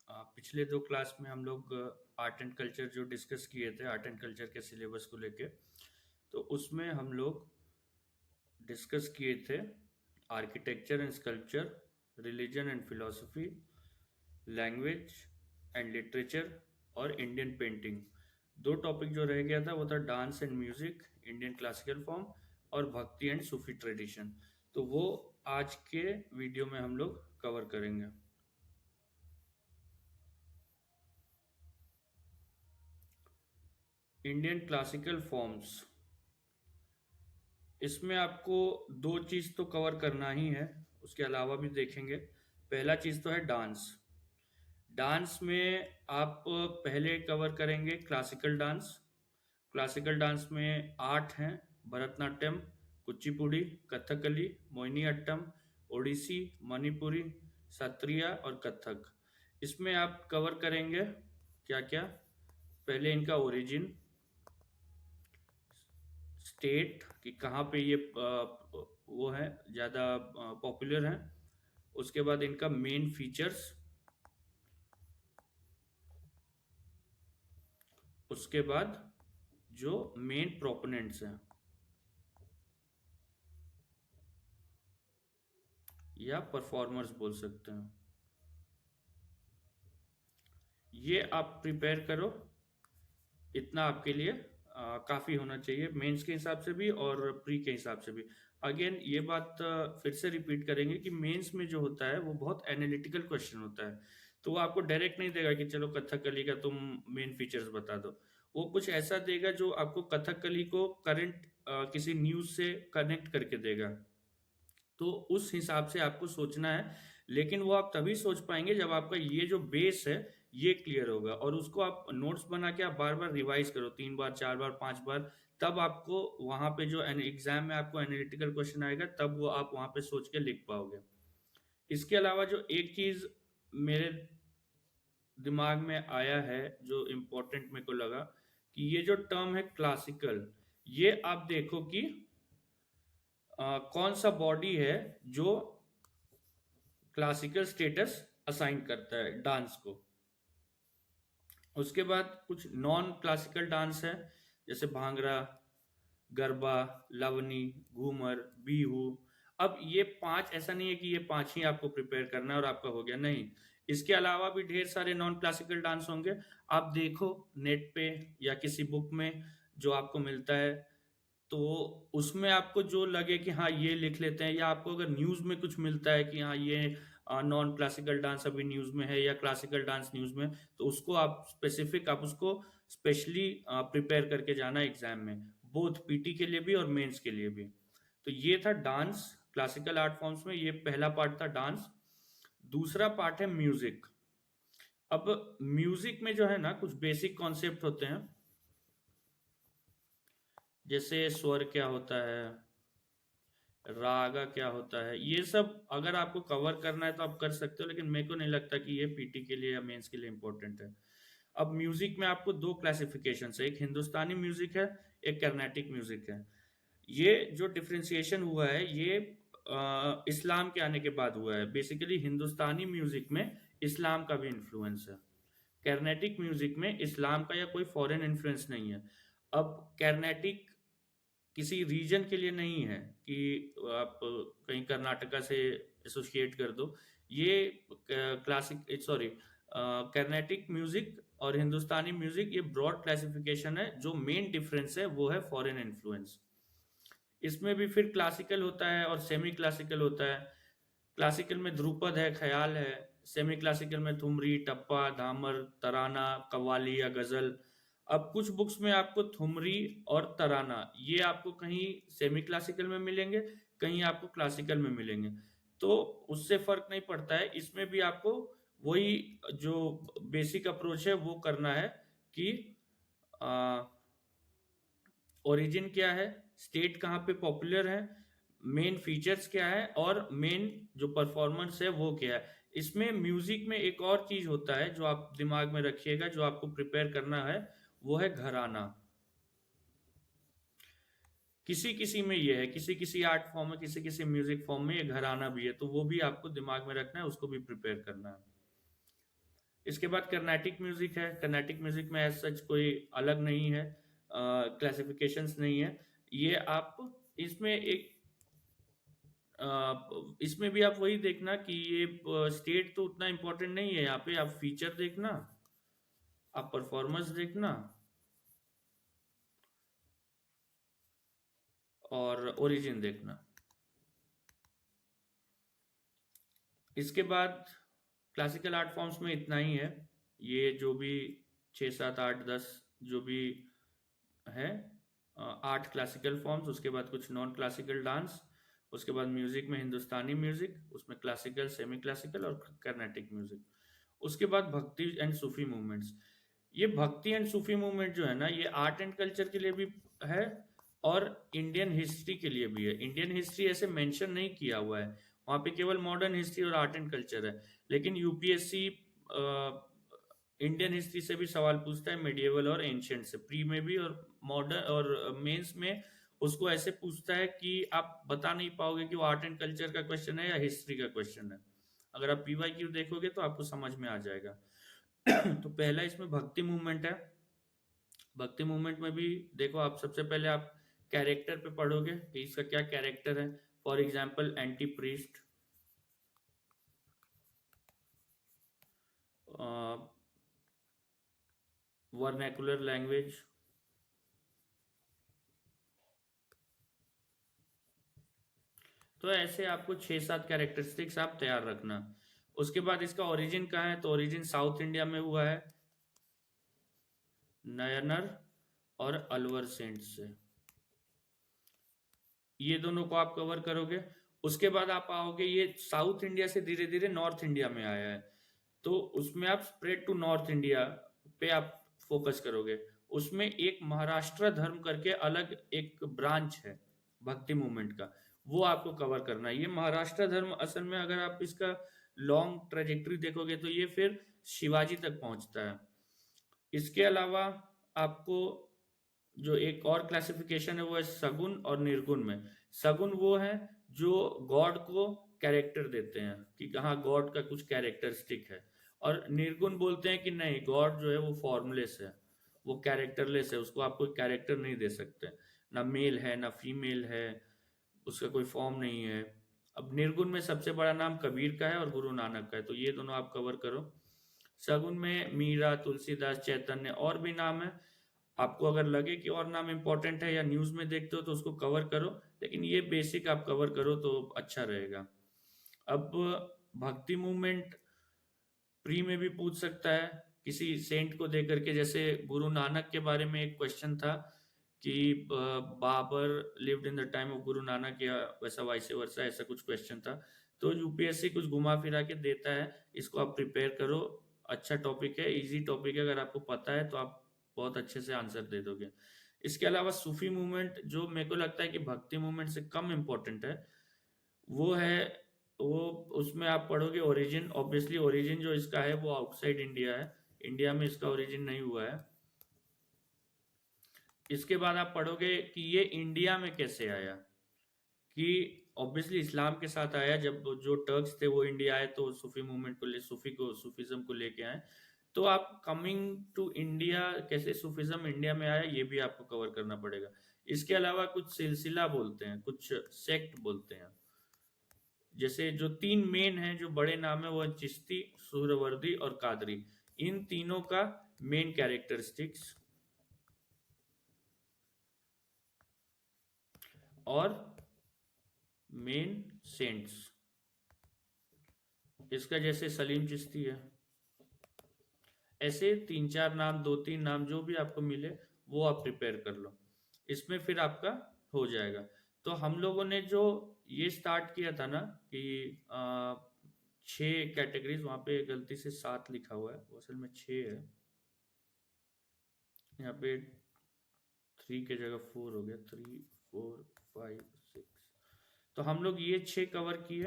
पिछले दो क्लास में हम लोग आर्ट एंड कल्चर जो डिस्कस किए थे आर्ट एंड कल्चर के सिलेबस को लेके, तो उसमें हम लोग डिस्कस किए थे architecture and sculpture, religion and philosophy, language and literature और इंडियन पेंटिंग। दो टॉपिक जो रह गया था वो था dance and music, Indian classical form और भक्ति एंड सूफी ट्रेडिशन। तो वो आज के वीडियो में हम लोग कवर करेंगे। इंडियन क्लासिकल फॉर्म्स, इसमें आपको दो चीज़ तो कवर करना ही है, उसके अलावा भी देखेंगे। पहला चीज़ तो है डांस। डांस में आप पहले कवर करेंगे क्लासिकल डांस। क्लासिकल डांस में 8 हैं: भरतनाट्यम, कुचिपुड़ी, कथकली, मोहिनीअट्टम, ओडिसी, मणिपुरी, सत्रिया और कथक। इसमें आप कवर करेंगे क्या क्या? पहले इनका ओरिजिन, स्टेट कि कहाँ पे ये वो है, ज़्यादा पॉपुलर हैं। उसके बाद इनका मेन फीचर्स, उसके बाद जो मेन प्रोपोनेंट्स हैं या परफॉर्मर्स बोल सकते हैं, ये आप प्रिपेयर करो। इतना आपके लिए काफ़ी होना चाहिए, मेंस के हिसाब से भी और प्री के हिसाब से भी। अगेन ये बात फिर से रिपीट करेंगे कि मेंस में जो होता है वो बहुत एनालिटिकल क्वेश्चन होता है। तो वो आपको डायरेक्ट नहीं देगा कि चलो कथकली का तुम मेन फीचर्स बता दो। वो कुछ ऐसा देगा जो आपको कथकली को करंट किसी न्यूज़ से कनेक्ट करके देगा। तो उस हिसाब से आपको सोचना है, लेकिन वो आप तभी सोच पाएंगे जब आपका ये जो बेस है ये क्लियर होगा, और उसको आप नोट्स बना के आप बार बार रिवाइज करो, 3 बार 4 बार 5 बार। तब आपको वहां पे जो एग्जाम में आपको एनालिटिकल क्वेश्चन आएगा तब वो आप वहां पे सोच के लिख पाओगे। इसके अलावा जो एक चीज मेरे दिमाग में आया है जो इम्पोर्टेंट मेरे को लगा, कि ये जो टर्म है क्लासिकल, ये आप देखो कि कौन सा बॉडी है जो क्लासिकल स्टेटस असाइन करता है डांस को। उसके बाद कुछ नॉन क्लासिकल डांस है, जैसे भांगड़ा, गरबा, लवनी, घूमर, बीहू। अब ये 5 ऐसा नहीं है कि ये 5 ही आपको प्रिपेयर करना है और आपका हो गया, नहीं। इसके अलावा भी ढेर सारे नॉन क्लासिकल डांस होंगे। आप देखो नेट पे या किसी बुक में जो आपको मिलता है, तो उसमें आपको जो लगे कि हाँ ये लिख लेते हैं, या आपको अगर न्यूज़ में कुछ मिलता है कि हाँ ये नॉन क्लासिकल डांस अभी न्यूज़ में है या क्लासिकल डांस न्यूज़ में, तो उसको आप स्पेसिफिक आप उसको स्पेशली प्रिपेयर करके जाना एग्जाम में, बोथ पीटी के लिए भी और मेंस के लिए भी। तो ये था डांस क्लासिकल आर्ट फॉर्म्स में, ये पहला पार्ट था डांस। दूसरा पार्ट है म्यूजिक। अब म्यूजिक में जो है ना कुछ बेसिक कॉन्सेप्ट होते हैं, जैसे स्वर क्या होता है, रागा क्या होता है, ये सब अगर आपको कवर करना है तो आप कर सकते हो, लेकिन मेरे को नहीं लगता कि ये पीटी के लिए या मेंस के लिए इंपॉर्टेंट है। अब म्यूजिक में आपको दो क्लासिफिकेशन है, एक हिंदुस्तानी म्यूजिक है, एक कर्नाटिक म्यूजिक है। ये जो डिफ्रेंसिएशन हुआ है ये इस्लाम के आने के बाद हुआ है। बेसिकली हिंदुस्तानी म्यूजिक में इस्लाम का भी इन्फ्लुएंस है, कर्नाटिक म्यूजिक में इस्लाम का या कोई फॉरेन इन्फ्लुएंस नहीं है। अब कर्नाटिक किसी रीजन के लिए नहीं है कि आप कहीं कर्नाटका से एसोसिएट कर दो। ये क्लासिक सॉरी कर्नाटिक म्यूजिक और हिंदुस्तानी म्यूजिक ये ब्रॉड क्लासिफिकेशन है, जो मेन डिफरेंस है वो है फॉरेन इन्फ्लुएंस। इसमें भी फिर क्लासिकल होता है और सेमी क्लासिकल होता है। क्लासिकल में ध्रुपद है, ख्याल है। सेमी क्लासिकल में ठुमरी, टप्पा, धामर, तराना, कव्वाली या गजल। अब कुछ बुक्स में आपको ठुमरी और तराना ये आपको कहीं सेमी क्लासिकल में मिलेंगे, कहीं आपको क्लासिकल में मिलेंगे। तो उससे फर्क नहीं पड़ता है, इसमें भी आपको वही जो बेसिक अप्रोच है वो करना है कि ओरिजिन क्या है, स्टेट कहाँ पे पॉपुलर है, मेन फीचर्स क्या है और मेन जो परफॉर्मेंस है वो क्या है। इसमें म्यूजिक में एक और चीज होता है जो आप दिमाग में रखिएगा, जो आपको प्रिपेयर करना है, वो है घराना। किसी किसी में ये है, किसी किसी आर्ट फॉर्म में, किसी किसी म्यूजिक फॉर्म में ये घराना भी है, तो वो भी आपको दिमाग में रखना है, उसको भी प्रिपेयर करना है। इसके बाद कर्नाटिक म्यूजिक है। कर्नाटिक म्यूजिक में एज सच कोई अलग नहीं है, क्लासिफिकेशंस नहीं है। ये आप इसमें एक इसमें भी आप वही देखना कि ये स्टेट तो उतना इम्पोर्टेंट नहीं है, यहाँ पे आप फीचर देखना, आप परफॉर्मेंस देखना और ओरिजिन देखना। इसके बाद क्लासिकल आर्ट फॉर्म्स में इतना ही है, ये जो भी 6 7 8 10 जो भी है 8 क्लासिकल फॉर्म्स, उसके बाद कुछ नॉन क्लासिकल डांस, उसके बाद म्यूजिक में हिंदुस्तानी म्यूजिक, उसमें क्लासिकल, सेमी क्लासिकल और कर्नाटिक म्यूजिक। उसके बाद भक्ति एंड सूफी मूवमेंट्स। ये भक्ति एंड सूफी मूवमेंट जो है ना, ये आर्ट एंड कल्चर के लिए भी है और इंडियन हिस्ट्री के लिए भी है। इंडियन हिस्ट्री ऐसे मेंशन नहीं किया हुआ है, वहाँ पे केवल मॉडर्न हिस्ट्री और आर्ट एंड कल्चर है। लेकिन यूपीएससी इंडियन हिस्ट्री से भी सवाल पूछता है, मेडिएवल और एंशियंट से, प्री में भी और मॉडर्न और मेंस में उसको ऐसे पूछता है कि आप बता नहीं पाओगे कि वो आर्ट एंड कल्चर का क्वेश्चन है या हिस्ट्री का क्वेश्चन है। अगर आप पीवाईक्यू देखोगे तो आपको समझ में आ जाएगा। तो पहला इसमें भक्ति मूवमेंट है। भक्ति मूवमेंट में भी देखो, आप सबसे पहले आप कैरेक्टर पे पढ़ोगे कि इसका क्या कैरेक्टर है। For example anti priest, vernacular language, तो ऐसे आपको 6 7 कैरेक्टरिस्टिक्स आप तैयार रखना। उसके बाद इसका ओरिजिन कहाँ है, तो ओरिजिन साउथ इंडिया में हुआ है, नयनर और अलवर सेंट से। ये दोनों को आप कवर करोगे। उसके बाद आप आओगे, ये साउथ इंडिया से धीरे धीरे नॉर्थ इंडिया में आया है, तो उसमें आप स्प्रेड टू नॉर्थ इंडिया पे आप फोकस करोगे। उसमें एक महाराष्ट्र धर्म करके अलग एक ब्रांच है भक्ति मूवमेंट का, वो आपको कवर करना है। ये महाराष्ट्र धर्म असल में अगर आप इसका लॉन्ग ट्रेजेक्टरी देखोगे तो ये फिर शिवाजी तक पहुंचता है। इसके अलावा आपको जो एक और क्लासिफिकेशन है वो है सगुन और निर्गुण में। सगुन वो है जो गॉड को कैरेक्टर देते हैं कि हाँ गॉड का कुछ कैरेक्टरिस्टिक है, और निर्गुण बोलते हैं कि नहीं, गॉड जो है वो फॉर्मलेस है, वो कैरेक्टरलेस है, उसको आप कोई कैरेक्टर नहीं दे सकते, ना मेल है ना फीमेल है, उसका कोई फॉर्म नहीं है। अब निर्गुण में सबसे बड़ा नाम कबीर का है और गुरु नानक का है, तो ये दोनों आप कवर करो। सगुन में मीरा, तुलसीदास, चैतन्य और भी नाम है। आपको अगर लगे कि और नाम इंपॉर्टेंट है या न्यूज में देखते हो तो उसको कवर करो, लेकिन ये बेसिक आप कवर करो तो अच्छा रहेगा। अब भक्ति मूवमेंट प्री में भी पूछ सकता है किसी सेंट को देकर के, जैसे गुरु नानक के बारे में एक क्वेश्चन था कि Babar lived in the time of Guru Nanak, या वैसा वाइस वर्सा ऐसा कुछ क्वेश्चन था। तो यूपीएससी कुछ घुमा फिरा के देता है, इसको आप प्रिपेयर करो। अच्छा टॉपिक है, इजी टॉपिक है, अगर आपको पता है तो आप बहुत अच्छे से आंसर दे दोगे। इसके अलावा सूफी मूवमेंट जो मेरे को लगता है कि भक्ति मूवमेंट से कम इम्पोर्टेंट है, वो है वो उसमें आप पढ़ोगे ओरिजिन। ऑब्वियसली ओरिजिन जो इसका है वो आउटसाइड इंडिया है, इंडिया में इसका ओरिजिन नहीं हुआ है। इसके बाद आप पढ़ोगे कि ये इंडिया में कैसे आया, कि ऑब्वियसली इस्लाम के साथ आया, जब जो टर्क्स थे वो इंडिया आए तो सूफी मूवमेंट को सूफीज्म को लेके आए। तो आप कमिंग टू इंडिया, कैसे सूफीज्म इंडिया में आया ये भी आपको कवर करना पड़ेगा। इसके अलावा कुछ सिलसिला बोलते हैं, कुछ सेक्ट बोलते हैं, जैसे जो 3 मेन हैं जो बड़े नाम है वो है चिश्ती, सुहरवर्दी और कादरी। इन तीनों का मेन कैरेक्टरिस्टिक्स और मेन सेंट्स, इसका जैसे सलीम चिश्ती है, ऐसे 3 4 नाम, 2 3 नाम जो भी आपको मिले वो आप प्रिपेयर कर लो, इसमें फिर आपका हो जाएगा। तो हम लोगों ने जो ये स्टार्ट किया था ना कि 6 कैटेगरीज, वहां पे गलती से 7 लिखा हुआ है, वो असल में 6 है, यहाँ पे 3 के जगह 4 हो गया, 3 4 5 6। तो हम लोग ये 6 कवर किए।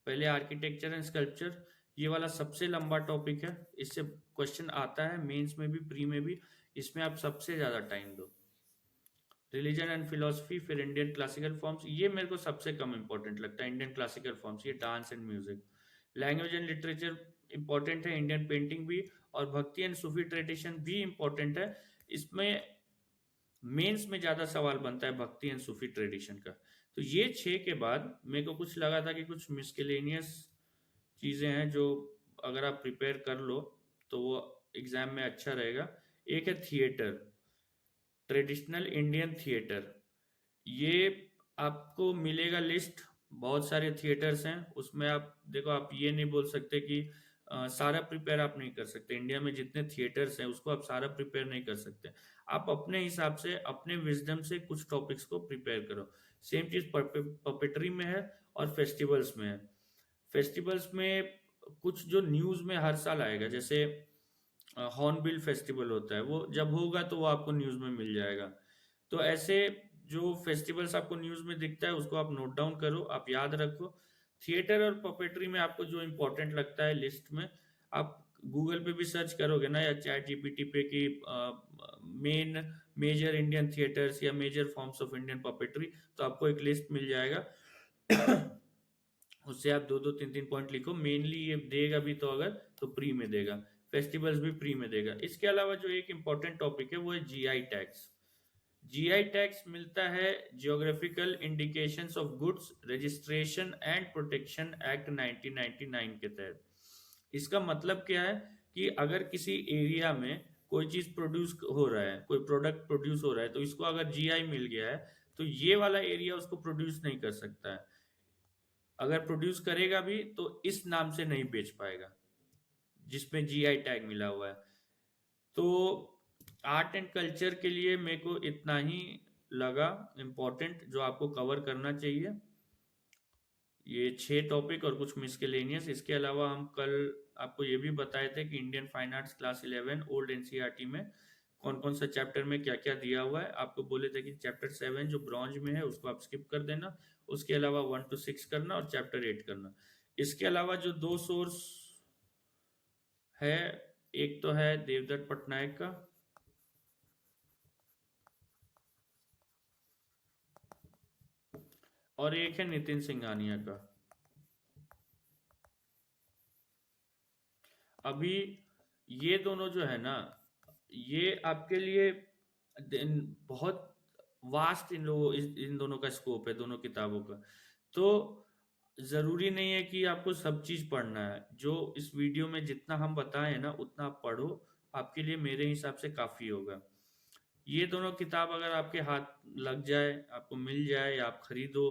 पहले आर्किटेक्चर एंड स्कल्पचर, ये वाला सबसे लंबा टॉपिक है, इससे क्वेश्चन आता है मेंस में भी प्री में भी, इसमें आप सबसे ज्यादा टाइम दो। रिलीजन एंड फिलोसफी, फिर इंडियन क्लासिकल फॉर्म्स, ये मेरे को सबसे कम इंपॉर्टेंट लगता है, इंडियन क्लासिकल फॉर्म्स, ये dance and music. Language and literature important है, इंडियन पेंटिंग भी, और भक्ति एंड सूफी ट्रेडिशन भी इम्पोर्टेंट है। इसमें मेंस में ज़्यादा सवाल बनता है भक्ति एंड सूफी ट्रेडिशन का। तो ये 6 के बाद मेरे को कुछ लगा था कि कुछ मिसकेलेनियस चीज़ें हैं जो अगर आप प्रिपेयर कर लो तो वो एग्ज़ाम में अच्छा रहेगा। एक है थिएटर, ट्रेडिशनल इंडियन थिएटर। ये आपको मिलेगा लिस्ट, बहुत सारे थिएटर्स हैं उसमें। आप देखो, आप ये नहीं बोल सकते कि सारा प्रिपेयर आप नहीं कर सकते। इंडिया में जितने थिएटर्स हैं उसको आप सारा प्रिपेयर नहीं कर सकते। आप अपने हिसाब से, अपने विजडम से कुछ टॉपिक्स को प्रिपेयर करो। सेम चीज़ पपेटरी में है और फेस्टिवल्स में है। फेस्टिवल्स में कुछ जो न्यूज़ में हर साल आएगा, जैसे हॉर्नबिल फेस्टिवल होता है, वो जब होगा तो वो आपको न्यूज़ में मिल जाएगा। तो ऐसे जो फेस्टिवल्स आपको न्यूज़ में दिखता है उसको आप नोट डाउन करो, आप याद रखो। थिएटर और पपेट्री में आपको जो इम्पोर्टेंट लगता है लिस्ट में, आप गूगल पे भी सर्च करोगे ना, या चैट जीपीटी पे कि मेन मेजर इंडियन थिएटर्स या major forms of Indian puppetry, तो आपको एक लिस्ट मिल जाएगा। उससे आप 2-2 3-3 पॉइंट लिखो। मेनली ये देगा भी तो अगर, तो प्री में देगा, फेस्टिवल्स भी प्री में देगा। इसके अलावा जो एक इम्पॉर्टेंट टॉपिक है वो है जीआई टैक्स। जीआई टैक्स मिलता है geographical indications of goods registration and protection act 1999 के तहत। इसका मतलब क्या है कि अगर किसी एरिया में कोई चीज प्रोड्यूस हो रहा है, कोई प्रोडक्ट प्रोड्यूस हो रहा है, तो इसको अगर जीआई मिल गया है तो ये वाला एरिया उसको प्रोड्यूस नहीं कर सकता है। अगर प्रोड्यूस करेगा भी तो इस नाम से नहीं बेच पाएगा जिसमें जीआई टैग मिला हुआ है। तो आर्ट एंड कल्चर के लिए मेरे को इतना ही लगा इम्पोर्टेंट जो आपको कवर करना चाहिए, ये 6 टॉपिक और कुछ मिसकेलेनियस। इसके अलावा हम कल आपको ये भी बताए थे कि Indian fine arts class 11 old NCERT में कौन कौन सा चैप्टर में क्या क्या दिया हुआ है। आपको बोले थे कि चैप्टर 7 जो ब्रॉन्ज में है उसको आप स्किप कर देना, उसके अलावा 1 to 6 करना और चैप्टर 8 करना। इसके अलावा जो 2 सोर्स है, एक तो है देवदत्त पटनायक का, और एक है नितिन सिंघानिया का। अभी ये दोनों जो है ना, ये आपके लिए बहुत वास्ट इन दोनों का स्कोप है, दोनों किताबों का। तो जरूरी नहीं है कि आपको सब चीज पढ़ना है। जो इस वीडियो में जितना हम बताए ना उतना आप पढ़ो, आपके लिए मेरे हिसाब से काफी होगा। ये दोनों किताब अगर आपके हाथ लग जाए, आपको मिल जाए या आप खरीदो,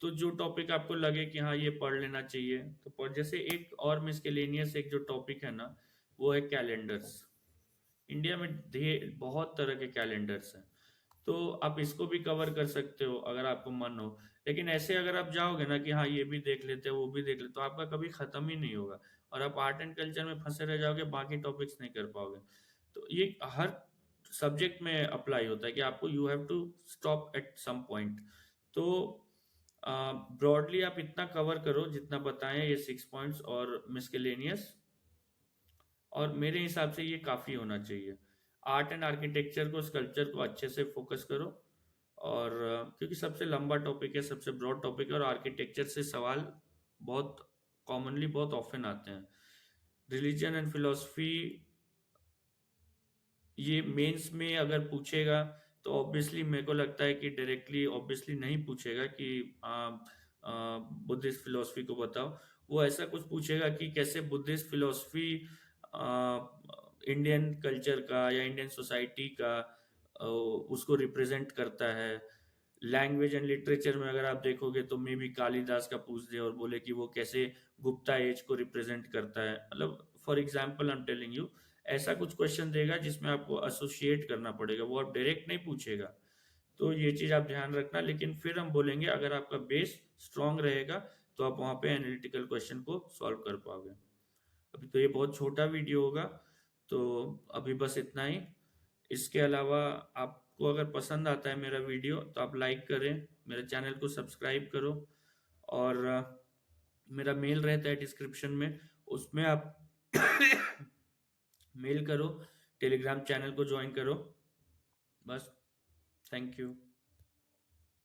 तो जो टॉपिक आपको लगे कि हाँ ये पढ़ लेना चाहिए तो पढ़। जैसे एक और मिसकेलेनियस एक जो टॉपिक है ना, वो है कैलेंडर्स। इंडिया में बहुत तरह के कैलेंडर्स हैं, तो आप इसको भी कवर कर सकते हो अगर आपको मन हो। लेकिन ऐसे अगर आप जाओगे ना कि हाँ ये भी देख लेते हैं वो भी देख लेते, तो आपका कभी खत्म ही नहीं होगा और आप आर्ट एंड कल्चर में फंसे रह जाओगे, बाकी टॉपिक्स नहीं कर पाओगे। तो ये हर सब्जेक्ट में अप्लाई होता है कि आपको you have to stop at some point. तो ब्रॉडली आप इतना कवर करो जितना बताएं, ये 6 पॉइंट्स और मिसकेलेनियस, और मेरे हिसाब से ये काफ़ी होना चाहिए। आर्ट एंड आर्किटेक्चर को, स्कल्पचर को अच्छे से फोकस करो, और क्योंकि सबसे लंबा टॉपिक है, सबसे ब्रॉड टॉपिक है, और आर्किटेक्चर से सवाल बहुत कॉमनली बहुत ऑफन आते हैं। रिलीजन एंड फिलोसफी ये मेंस में अगर पूछेगा तो ऑब्वियसली मेरे को लगता है कि डायरेक्टली ऑब्वियसली नहीं पूछेगा कि बुद्धिस्ट फिलोसफी को बताओ। वो ऐसा कुछ पूछेगा कि कैसे बुद्धिस्ट फिलोसफी इंडियन कल्चर का या इंडियन सोसाइटी का उसको रिप्रेजेंट करता है। लैंग्वेज एंड लिटरेचर में अगर आप देखोगे तो मे बी कालिदास का पूछ दे और बोले कि वो कैसे गुप्ता एज को रिप्रेजेंट करता है। मतलब for example I am telling you, ऐसा कुछ क्वेश्चन देगा जिसमें आपको एसोसिएट करना पड़ेगा, वो आप डायरेक्ट नहीं पूछेगा। तो ये चीज आप ध्यान रखना। लेकिन फिर हम बोलेंगे अगर आपका बेस स्ट्रांग रहेगा तो आप वहां पे एनालिटिकल क्वेश्चन को सॉल्व कर पाओगे। अभी तो ये बहुत छोटा वीडियो होगा, तो अभी बस इतना ही। इसके अलावा आपको अगर पसंद आता है मेरा वीडियो तो आप लाइक करें, मेरे चैनल को सब्सक्राइब करो, और मेरा मेल रहता है डिस्क्रिप्शन में, उसमें आप मेल करो, टेलीग्राम चैनल को ज्वाइन करो। बस, थैंक यू।